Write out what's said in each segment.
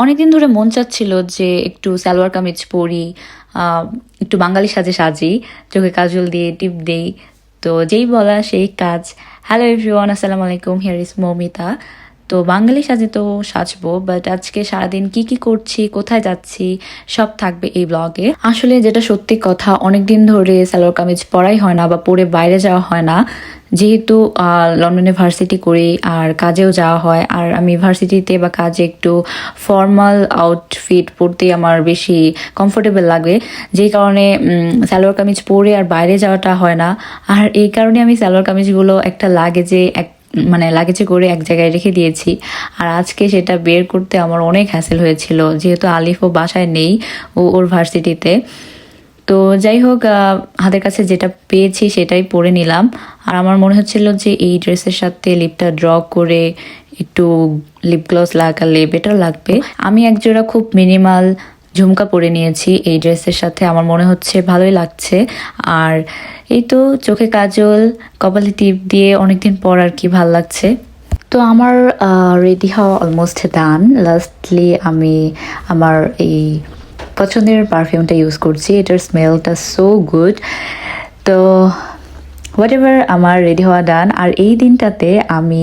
অনেকদিন ধরে মন চাচ্ছিল যে একটু সালোয়ার কামিজ পরি, একটু বাঙালি সাজে সাজি, চোখে কাজল দিয়ে টিপ দেই। তো যেই বলা সেই কাজ। হ্যালো এভরিওয়ান, আসসালামু আলাইকুম, হিয়ার ইজ মৌমিতা। তো বাঙালি সাজে তো সাজবো, বাট আজকে সারাদিন কি কি করছি, কোথায় যাচ্ছি, সব থাকবে এই ব্লগে। আসলে যেটা সত্যি কথা, অনেকদিন ধরে সালোয়ার কামিজ পরাই হয় না বা পরে বাইরে যাওয়া হয় না। যেহেতু লন্ডনে ভার্সিটি করি আর কাজেও যাওয়া হয়, আর আমি ভার্সিটিতে বা কাজে একটু ফর্মাল আউটফিট পরতেই আমার বেশি কমফোর্টেবল লাগে, যেই কারণে সালোয়ার কামিজ পরে আর বাইরে যাওয়াটা হয় না। আর এই কারণে আমি সালোয়ার কামিজগুলো একটা লাগেজে করে এক জায়গায় রেখে দিয়েছি। আর আজকে সেটা বের করতে আমার অনেক হ্যাসেল হয়েছিল, যেহেতু আলিফও বাসায় নেই, ওর ভার্সিটিতে। তো যাই হোক, হাতের কাছে যেটা পেয়েছি সেটাই পরে নিলাম। আর আমার মনে হচ্ছিল যে এই ড্রেসের সাথে লিপটা ড্র করে একটু লিপ গ্লস লাগালে বেটার লাগবে। আমি একজোড়া খুব মিনিমাল ঝুমকা পরে নিয়েছি এই ড্রেসের সাথে, আমার মনে হচ্ছে ভালোই লাগছে। আর এই তো চোখে কাজল, কপালে টিপ দিয়ে অনেকদিন পর আর কি ভাল লাগছে। তো আমার রেডি হওয়া অলমোস্ট ডান। লাস্টলি আমি আমার এই পছন্দের পারফিউমটা ইউজ করছি, এটার স্মেলটা সো গুড। তো হোয়াট এভার, আমার রেডি হওয়া ডান। আর এই দিনটাতে আমি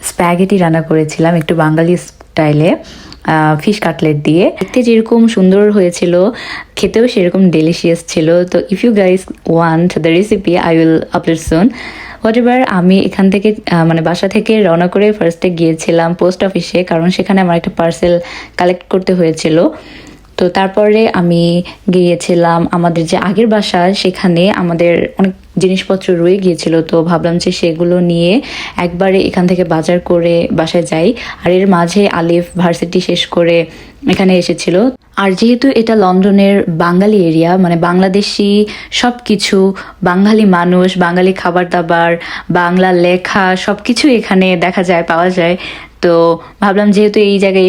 স্প্যাগেটি রান্না করেছিলাম একটু বাঙালি স্টাইলে, ফিশ কাটলেট দিয়ে। দেখতে যেরকম সুন্দর হয়েছিল, খেতেও সেরকম ডেলিশিয়াস ছিল। তো if you guys want the recipe, I will upload soon. Whatever, আমি এখান থেকে বাসা থেকে রওনা করে ফার্স্টে গিয়েছিলাম পোস্ট অফিসে, কারণ সেখানে আমার একটা পার্সেল কালেক্ট করতে হয়েছিল। তো তারপরে আমি গিয়েছিলাম আমাদের যে আগের বাসা, সেখানে আমাদের অনেক জিনিসপত্র রয়ে গিয়েছিল। তো ভাবলাম যে সেগুলো নিয়ে একবারে এখান থেকে বাজার করে বাসায় যাই। আর এর মাঝে আলিফ ভার্সিটি শেষ করে এখানে এসেছিল। আর যেহেতু এটা লন্ডনের বাঙালি এরিয়া, মানে বাংলাদেশি সব কিছু, বাঙালি মানুষ, বাঙালি খাবার দাবার, বাংলা লেখা, সব কিছু এখানে দেখা যায়, পাওয়া যায়। তো ভাবলাম যেহেতু এই জায়গায়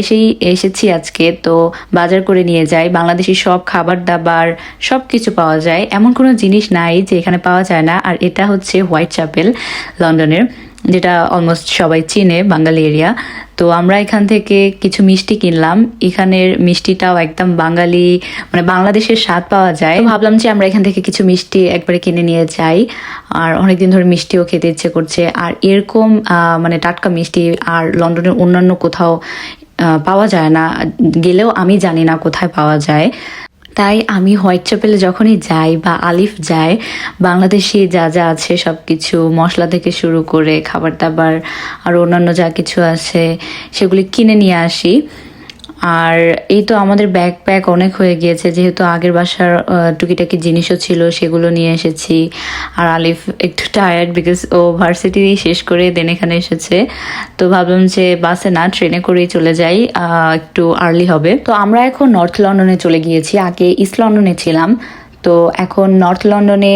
এসেছি আজকে, তো বাজার করে নিয়ে যাই। বাংলাদেশি সব খাবার দাবার সব কিছু পাওয়া যায়, এমন কোনো জিনিস নাই যে এখানে পাওয়া যায় না। আর এটা হচ্ছে হোয়াইট চ্যাপেল, লন্ডনের, যেটা অলমোস্ট সবাই চিনে, বাঙালি এরিয়া। তো আমরা এখান থেকে কিছু মিষ্টি কিনলাম। এখানের মিষ্টিটাও একদম বাঙালি, মানে বাংলাদেশের স্বাদ পাওয়া যায়। তো ভাবলাম যে আমরা এখান থেকে কিছু মিষ্টি একবারে কিনে নিয়ে যাই। আর অনেকদিন ধরে মিষ্টিও খেতে ইচ্ছে করছে। আর এরকম মানে টাটকা মিষ্টি আর লন্ডনের অন্যান্য কোথাও পাওয়া যায় না, গেলেও আমি জানি না কোথায় পাওয়া যায়। তাই আমি হোয়াইট চ্যাপেলে যখনই যাই বা আলিফ যায়, বাংলাদেশি যা যা আছে সব কিছু, মশলা থেকে শুরু করে খাবার দাবার আর অন্যান্য যা কিছু আছে সেগুলি কিনে নিয়ে আসি। আর এই তো আমাদের ব্যাকপ্যাক অনেক হয়ে গিয়েছে, যেহেতু আগের বাসার টুকিটাকি জিনিসও ছিল, সেগুলো নিয়ে এসেছি। আর আলিফ একটু টায়ার্ড, বিকজ ও ভার্সিটি শেষ করে দেন এখানে এসেছে। তো ভাবলাম যে বাসে না, ট্রেনে করেই চলে যাই, একটু আর্লি হবে। তো আমরা এখন নর্থ লন্ডনে চলে গিয়েছি, আগে ইস্ট লন্ডনে ছিলাম। তো এখন নর্থ লন্ডনে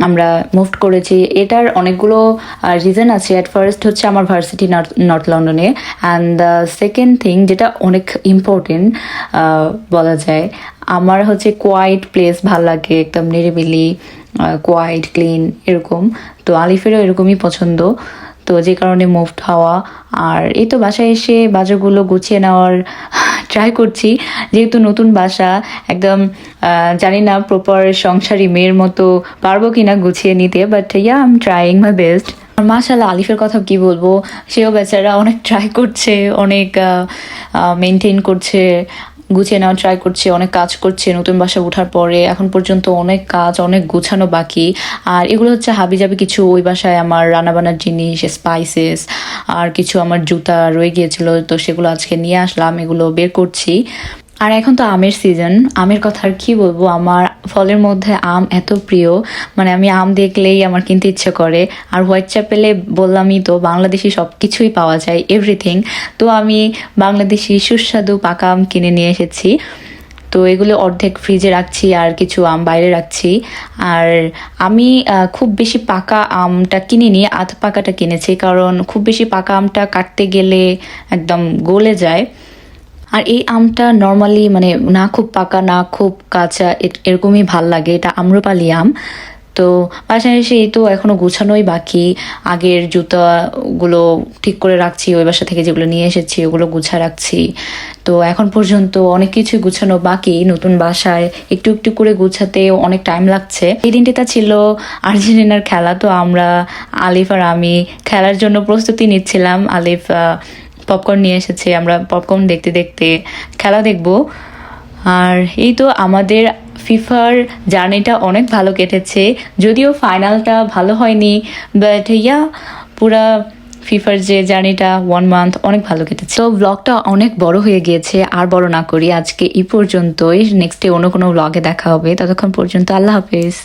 আমরা মুভ করেছি। এটার অনেকগুলো রিজন আছে। অ্যাট ফার্স্ট হচ্ছে আমার ভার্সিটি নর্থ লন্ডনে, অ্যান্ড দ্য সেকেন্ড থিং যেটা অনেক ইম্পর্টেন্ট বলা যায়, আমার হচ্ছে কোয়াইট প্লেস ভাল লাগে, একদম নিরিবিলি, কোয়াইট, ক্লিন, এরকম। তো আলিফেরও এরকমই পছন্দ, তো যে কারণে মুভড হওয়া। আর এই তো বাসায় এসে বাজারগুলো গুছিয়ে নেওয়ার ট্রাই করছি, যেহেতু নতুন বাসা একদম। জানি না প্রপার সংসারী মেয়ের মতো পারবো কিনা গুছিয়ে নিতে, but yeah, I am trying my best. মাশাআল্লাহ, আলিফের কথা কি বলবো, সেও বেচারা অনেক ট্রাই করছে, অনেক মেনটেন করছে, গুছিয়ে নেওয়ার ট্রাই করছে, অনেক কাজ করছে নতুন বাসা ওঠার পরে। এখন পর্যন্ত অনেক কাজ, অনেক গোছানো বাকি। আর এগুলো হচ্ছে হাবিজাবি কিছু, ওই বাসায় আমার রান্নাবান্নার জিনিস, স্পাইসেস, আর কিছু আমার জুতা রয়ে গিয়েছিল, তো সেগুলো আজকে নিয়ে আসলাম, এগুলো বের করছি। আর এখন তো আমের সিজন, আমের কথা আর কি বলবো, আমার ফলের মধ্যে আম এত প্রিয়, মানে আমি আম দেখলেই আমার কিনতে ইচ্ছে করে। আর হোয়াইট চ্যাপেলে বললামই তো, বাংলাদেশি সব কিছুই পাওয়া যায়, এভরিথিং। তো আমি বাংলাদেশি সুস্বাদু পাকা আম কিনে নিয়ে এসেছি। তো এগুলো অর্ধেক ফ্রিজে রাখছি আর কিছু আম বাইরে রাখছি। আর আমি খুব বেশি পাকা আমটা কিনিনি, আধ পাকাটা কিনেছি, কারণ খুব বেশি পাকা আমটা কাটতে গেলে একদম গলে যায়। আর এই আমটা নর্মালি মানে না খুব পাকা না খুব কাঁচা, এরকমই ভাল লাগে। এটা আম্রপালি আম। তো বাসায় এসে এই তো এখনো গোছানোই বাকি। আগের জুতাগুলো ঠিক করে রাখছি, ওই বাসা থেকে যেগুলো নিয়ে এসেছি ওগুলো গুছা রাখছি। তো এখন পর্যন্ত অনেক কিছু গুছানো বাকি। নতুন বাসায় একটু একটু করে গুছাতে অনেক টাইম লাগছে। এই দিনটা ছিল আর্জেন্টিনার খেলা, তো আমরা আলিফ আর আমি খেলার জন্য প্রস্তুতি নিচ্ছিলাম। আলিফ পপকর্ন নিয়ে এসেছে, আমরা পপকর্ন দেখতে দেখতে খেলা দেখব। আর এই তো আমাদের ফিফার জার্নিটা অনেক ভালো কেটেছে, যদিও ফাইনালটা ভালো হয়নি, বাট ইয়া পুরা ফিফার যে জার্নিটা 1 মান্থ অনেক ভালো কেটেছে। তো ব্লগটা অনেক বড় হয়ে গিয়েছে, আর বড় না করি, আজকে এই পর্যন্তই। নেক্সটে অন্য কোনো ব্লগে দেখা হবে, ততক্ষণ পর্যন্ত আল্লাহ হাফেজ।